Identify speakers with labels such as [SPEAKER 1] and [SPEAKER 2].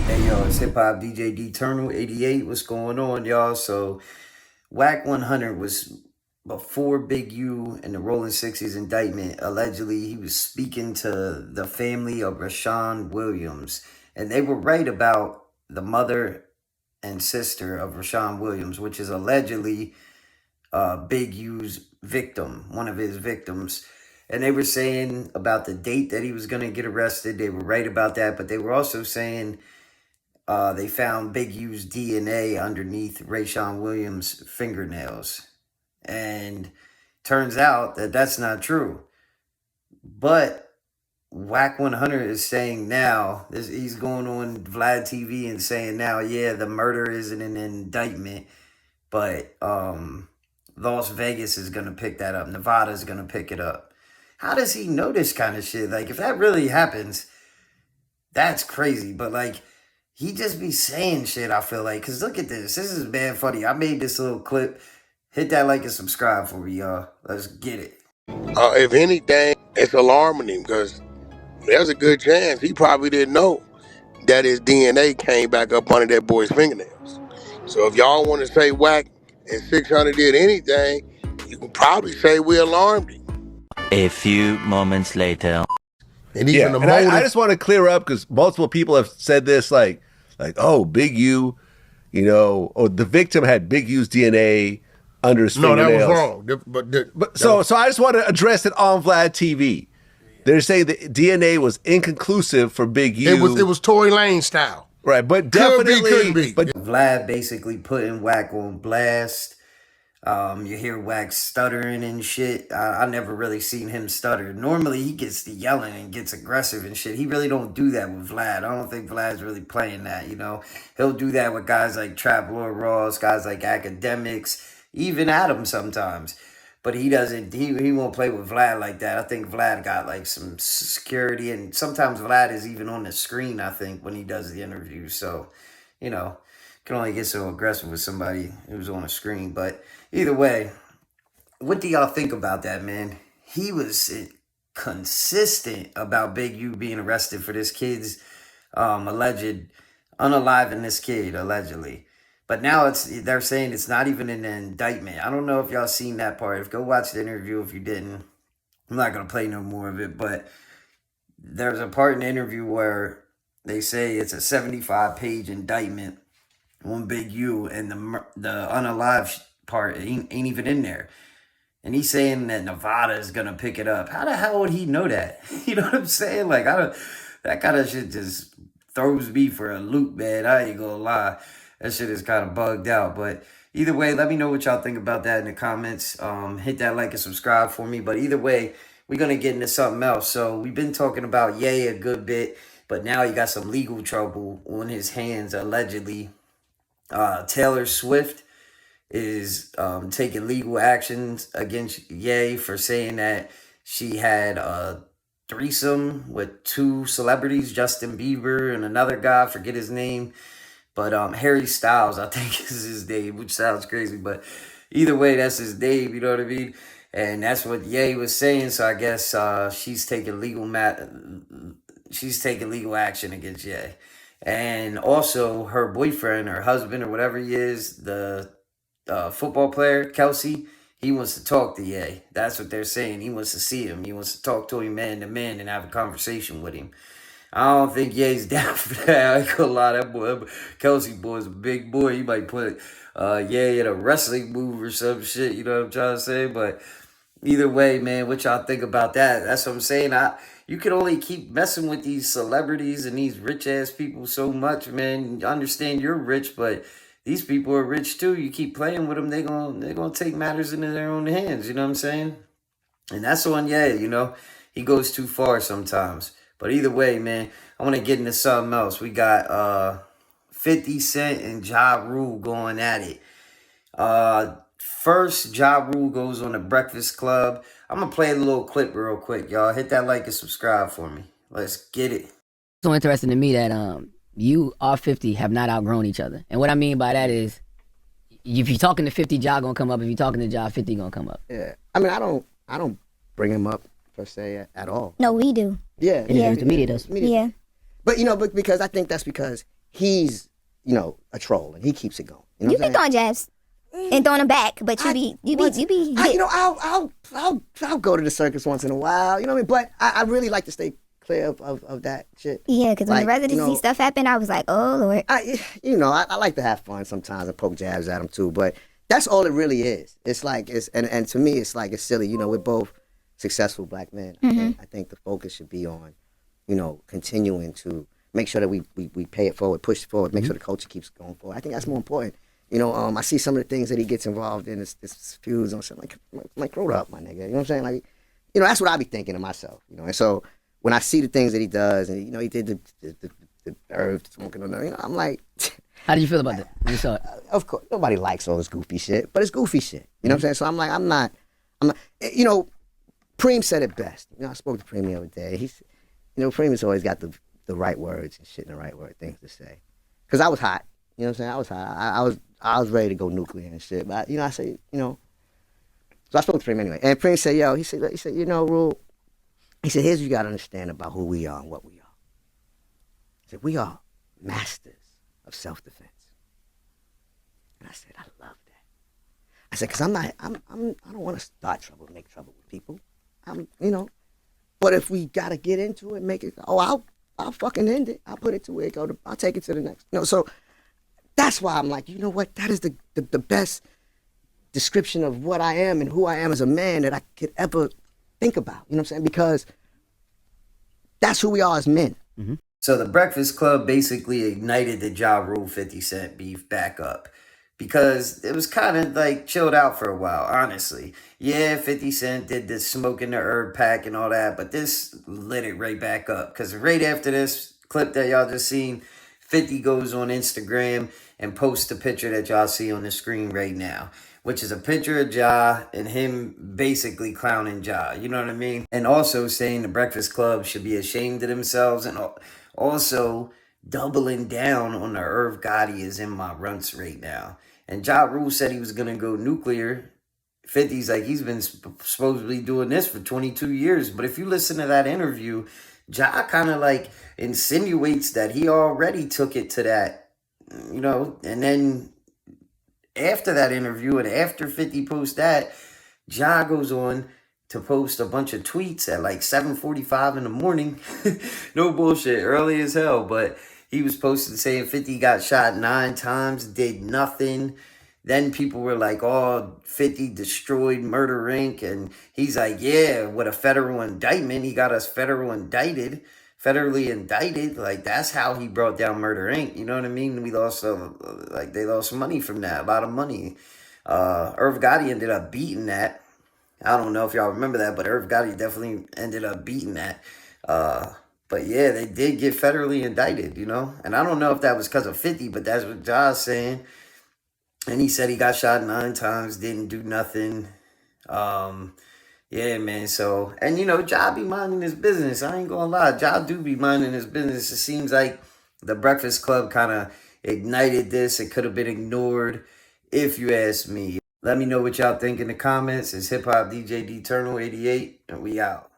[SPEAKER 1] Hey yo, it's Hip Hop DJ D Eternal 88. What's going on, y'all? So Wack 100 was before Big U and the Rolling Sixties indictment. Allegedly, he was speaking to the family of Rashawn Williams, and they were right about the mother and sister of Rashawn Williams, which is allegedly Big U's victim, one of his victims. And they were saying about the date that he was going to get arrested. They were right about that, but they were also saying they found Big U's DNA underneath Rashawn Williams' fingernails. And turns out that that's not true. But Wack 100 is saying now, he's going on Vlad TV and saying now, yeah, the murder isn't an indictment, but Las Vegas is going to pick that up. Nevada is going to pick it up. How does he know this kind of shit? Like, if that really happens, that's crazy. But, like, he just be saying shit, I feel like. Because look at this. This is bad funny. I made this little clip. Hit that like and subscribe for me, y'all. Let's get it.
[SPEAKER 2] If anything, it's alarming him because there's a good chance he probably didn't know that his DNA came back up under that boy's fingernails. So if y'all want to say Wack and 600 did anything, you can probably say we alarmed him.
[SPEAKER 3] A few moments later.
[SPEAKER 4] And even the motive.
[SPEAKER 5] I just want to clear up because multiple people have said this, like, oh, Big U, or the victim had Big U's DNA under his fingernails.
[SPEAKER 4] No, that was wrong.
[SPEAKER 5] So I just want to address it on Vlad TV. They're saying the DNA was inconclusive for Big U.
[SPEAKER 4] It was Tory Lane style.
[SPEAKER 5] Right, but definitely
[SPEAKER 4] couldn't be.
[SPEAKER 5] But
[SPEAKER 1] Vlad basically putting Wack on blast. You hear Wack stuttering and shit. I never really seen him stutter. Normally he gets to yelling and gets aggressive and shit. He really don't do that with Vlad. I don't think Vlad's really playing that, He'll do that with guys like Trap Lord Ross, guys like Academics, even Adam sometimes. But he doesn't, he won't play with Vlad like that. I think Vlad got like some security, and sometimes Vlad is even on the screen, I think, when he does the interview. So, can only get so aggressive with somebody who's on a screen. But either way, what do y'all think about that, man? He was consistent about Big U being arrested for this kid's alleged unaliving this kid, allegedly. But now they're saying it's not even an indictment. I don't know if y'all seen that part. Go watch the interview if you didn't. I'm not going to play no more of it, but there's a part in the interview where they say it's a 75-page indictment on Big U, and the unalive part ain't even in there. And he's saying that Nevada is going to pick it up. How the hell would he know that? You know what I'm saying? Like, that kind of shit just throws me for a loop, man. I ain't going to lie. That shit is kind of bugged out. But either way, let me know what y'all think about that in the comments. Hit that like and subscribe for me. But either way, we're going to get into something else. So we've been talking about Ye a good bit, but now he got some legal trouble on his hands, allegedly. Taylor Swift is taking legal actions against Ye for saying that she had a threesome with two celebrities, Justin Bieber and another guy, I forget his name. But Harry Styles, I think is his name, which sounds crazy. But either way, that's his name, you know what I mean? And that's what Ye was saying. So I guess she's taking legal action against Ye. And also her boyfriend, her husband, or whatever he is, the football player, Kelsey, he wants to talk to Ye. That's what they're saying. He wants to see him. He wants to talk to him man to man and have a conversation with him. I don't think Ye's down for that. I ain't gonna lie, that boy, Kelsey boy's a big boy. He might put Ye in a wrestling move or some shit, you know what I'm trying to say? But either way, man, what y'all think about that? That's what I'm saying. You can only keep messing with these celebrities and these rich-ass people so much, man. I understand you're rich, but these people are rich too. You keep playing with them, they're gonna take matters into their own hands, you know what I'm saying? And that's on Ye, He goes too far sometimes. But either way, man, I want to get into something else. We got 50 Cent and Ja Rule going at it. First, Ja Rule goes on the Breakfast Club. I'm going to play a little clip real quick, y'all. Hit that like and subscribe for me. Let's get it.
[SPEAKER 6] It's so interesting to me that you, all 50, have not outgrown each other. And what I mean by that is, if you're talking to 50, Ja going to come up. If you're talking to Ja, 50 going to come up.
[SPEAKER 7] Yeah. I mean, I don't bring him up per se at all.
[SPEAKER 8] No, we do.
[SPEAKER 7] Yeah.
[SPEAKER 6] The media does.
[SPEAKER 8] Yeah.
[SPEAKER 7] But because I think that's because he's, you know, a troll and he keeps it going. You know
[SPEAKER 8] You
[SPEAKER 7] what I'm
[SPEAKER 8] be throwing jabs and throwing them back, but you be
[SPEAKER 7] you know, I'll go to the circus once in a while. You know what I mean? But I really like to stay clear of that shit.
[SPEAKER 8] Yeah, because when the
[SPEAKER 7] Like,
[SPEAKER 8] residency stuff happened, I was like, oh Lord.
[SPEAKER 7] I like to have fun sometimes and poke jabs at them too, but that's all it really is. It's like and to me it's like it's silly. You know, we're both successful black men. I think the focus should be on, you know, continuing to make sure that we pay it forward, push it forward, make sure the culture keeps going forward. I think that's more important. You know, I see some of the things that he gets involved in, this feuds and something like grow up, my nigga. You know what I'm saying? Like, you know, that's what I be thinking to myself. You know, and so when I see the things that he does, and you know, he did the herb smoking on, you know, I'm like,
[SPEAKER 6] How did you feel about that when you saw it?
[SPEAKER 7] of course, nobody likes all this goofy shit, but it's goofy shit. You know what I'm saying? So I'm like, I'm not, you know, Preem said it best. You know, I spoke to Preem the other day. He's, you know, Preem has always got the right words and shit and the right things to say. Cause I was hot. You know what I'm saying? I was hot. I was ready to go nuclear and shit. But you know, I say, you know, so I spoke to Preem anyway. And Preem said, yo, he said, you know, Rule, he said, here's what you gotta understand about who we are and what we are. He said, we are masters of self-defense. And I said, I love that. I said, because I don't want to start trouble, make trouble with people. You know, but if we got to get into it, make it, I'll fucking end it. I'll put it to where it go. I'll take it to the next. You know, so that's why I'm like, you know what? That is the best description of what I am and who I am as a man that I could ever think about. You know what I'm saying? Because that's who we are as men.
[SPEAKER 1] Mm-hmm. So the Breakfast Club basically ignited the Ja Rule 50 Cent beef back up because it was kind of like chilled out for a while, honestly. Yeah, 50 Cent did the smoking the herb pack and all that, but this lit it right back up because right after this clip that y'all just seen, 50 goes on Instagram and posts the picture that y'all see on the screen right now, which is a picture of Ja and him basically clowning Ja, you know what I mean? And also saying the Breakfast Club should be ashamed of themselves and also doubling down on the Irv Gotti is in my runts right now. And Ja Rule said he was going to go nuclear. 50's like, he's been supposedly doing this for 22 years. But if you listen to that interview, Ja kind of like insinuates that he already took it to that, you know. And then after that interview and after 50 posts that, Ja goes on to post a bunch of tweets at like 7:45 in the morning. No bullshit, early as hell. But he was posted saying 50 got shot 9 times, did nothing. Then people were like, oh, 50 destroyed Murder Inc. And he's like, yeah, with a federal indictment, he got us federally indicted. Like, that's how he brought down Murder Inc. You know what I mean? We lost, they lost money from that, a lot of money. Irv Gotti ended up beating that. I don't know if y'all remember that, but Irv Gotti definitely ended up beating that. But yeah, they did get federally indicted, you know? And I don't know if that was because of 50, but that's what Ja's saying. And he said he got shot 9 times, didn't do nothing. Yeah, man, so... And, you know, Ja be minding his business. I ain't gonna lie. Ja do be minding his business. It seems like the Breakfast Club kind of ignited this. It could have been ignored, if you ask me. Let me know what y'all think in the comments. It's Hip Hop DJ D Eternal 88, and we out.